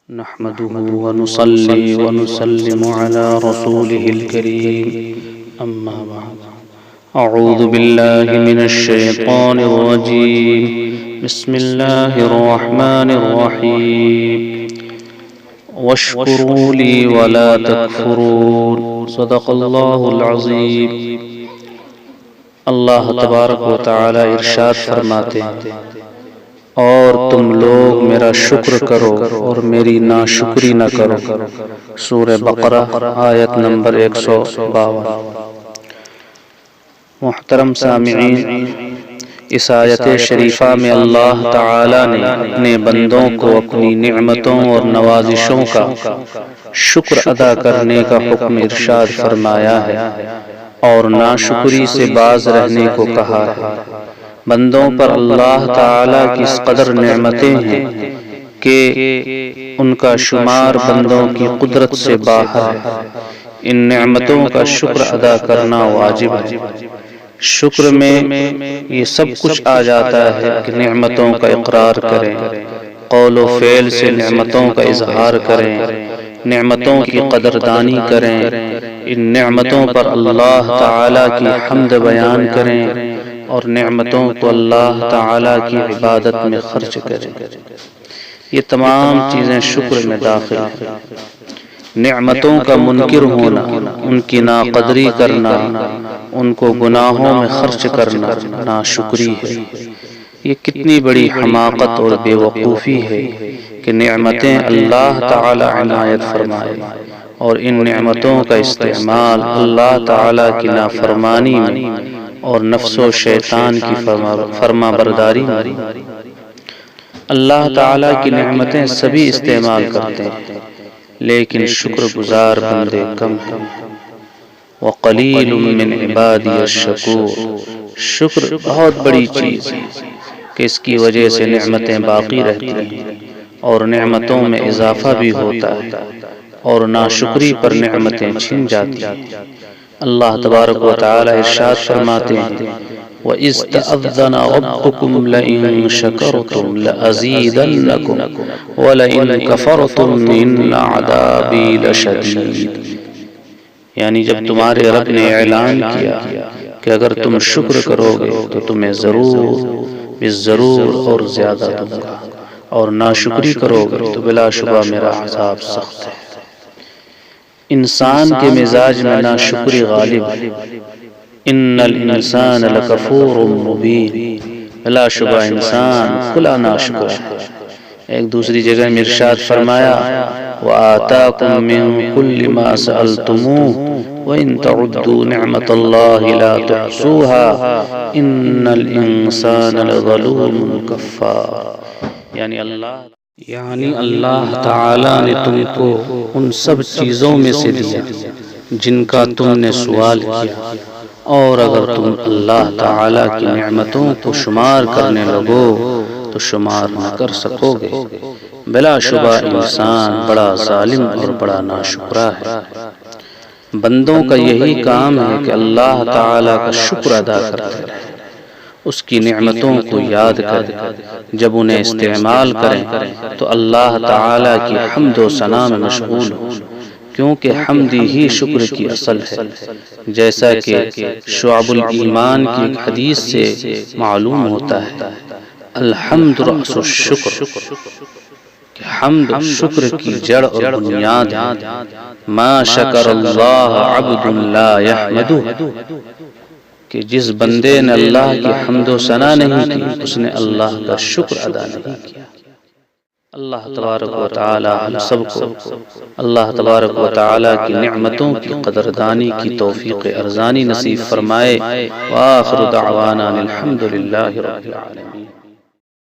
نحمده ونصلي ونسلم على رسوله الكريم أما بعد أعوذ بالله من الشيطان الرجيم بسم الله الرحمن الرحيم واشكروا لي ولا تكفرون صدق الله العظيم۔ اللہ تبارک و تعالی ارشاد فرماتے ہیں اور تم لوگ میرا شکر کرو اور میری ناشکری نہ کرو۔ سورہ بقرہ آیت نمبر 152۔ محترم سامعین، اس آیت شریفہ میں اللہ تعالی نے اپنے بندوں کو اپنی نعمتوں اور نوازشوں کا شکر ادا کرنے کا حکم ارشاد فرمایا ہے اور ناشکری سے باز رہنے کو کہا ہے۔ بندوں پر اللہ تعالی کی اس قدر نعمتیں ہیں کہ ان کا شمار بندوں کی قدرت سے باہر ہے۔ ان نعمتوں کا شکر ادا کرنا واجب ہے۔ شکر میں یہ سب کچھ آ جاتا ہے کہ نعمتوں کا اقرار کریں، قول و فعل سے نعمتوں کا اظہار کریں، نعمتوں کی قدردانی کریں، ان نعمتوں پر اللہ تعالی کی حمد بیان کریں اور نعمتوں کو اللہ تعالی کی عبادت میں خرچ کریں۔ یہ تمام چیزیں شکر میں داخل ہیں۔ نعمتوں کا منکر ہونا، ان کی ناقدری کرنا، ان کو گناہوں میں خرچ کرنا ناشکری ہے۔ یہ کتنی بڑی حماقت اور بے وقوفی ہے کہ نعمتیں اللہ تعالی عنایت فرمائے اور ان نعمتوں کا استعمال اللہ تعالی کی نافرمانی میں اور نفس و شیطان کی فرما برداری میں۔ اللہ تعالی کی نعمتیں سبھی استعمال کرتے ہیں لیکن شکر گزار بندے کم ہیں۔ وَقَلِيلٌ مِّنْ عِبَادِيَ الشَّكُورُ۔ شکر بہت بڑی چیز ہے کہ اس کی وجہ سے نعمتیں باقی رہتی ہیں اور نعمتوں میں اضافہ بھی ہوتا ہے اور ناشکری پر نعمتیں چھن جاتی ہیں۔ اللہ تبارک و تعالی ارشاد فرماتے ہیں وَإِذْ تَأَذَّنَ رَبُّكُمْ لَئِن شَكَرْتُمْ لَأَزِيدَنَّكُمْ وَلَئِن كَفَرْتُمْ إِنَّ عَذَابِي لَشَدِيدٌ۔ یعنی جب تمہارے رب نے اعلان کیا کہ اگر تم شکر کرو گے تو تمہیں ضرور اور زیادہ دوں گا، اور ناشکری کرو گے تو بلا شبہ میرا عذاب سخت ہے۔ انسان کے مزاج میں ناشکری غالب ہے۔ ان الانسان لکفور مبین۔ بلا شبہ انسان کھلا ناشکر ہے۔ ایک دوسری جگہ میں ارشاد فرمایا وَآتَاكُم مِّن كُلِّ مَا سَأَلْتُمُوهُ وَإِن تَعُدُّوا نِعْمَةَ اللَّهِ لَا تُحْصُوهَا إِنَّ الْإِنسَانَ لَظَلُومٌ كَفَّارٌ۔ یعنی اللہ تعالی نے تم کو ان سب چیزوں میں سے دیا جن کا تم نے سوال کیا، اور اگر تم اللہ تعالی کی نعمتوں کو شمار کرنے لگو تو شمار نہ کر سکو گے۔ بلا شبہ انسان بڑا ظالم اور بڑا ناشکرا ہے۔ بندوں کا یہی کام ہے کہ اللہ تعالی کا شکر ادا کرتے رہیں، اس کی نعمتوں کو یاد کریں، جب انہیں استعمال کریں تو اللہ تعالی کی حمد و ثنا میں مشغول ہوں، کیونکہ حمد ہی شکر کی اصل ہے۔ جیسا کہ شعب الایمان کی ایک حدیث سے معلوم ہوتا ہے الحمد رأس الشکر، کہ حمد شکر کی جڑ اور بنیاد ہے۔ ما شکر اللہ عبد لا یحمدہ، کہ جس بندے نے اللہ کی حمد و ثنا نہیں کی اس نے اللہ کا شکر ادا نہیں کیا۔ اللہ تبارک و تعالی ہم سب کو اللہ تبارک و تعالی کی نعمتوں کی قدردانی کی توفیق ارزانی نصیب فرمائے۔ وآخر دعوانا الحمد للہ رب العالمین۔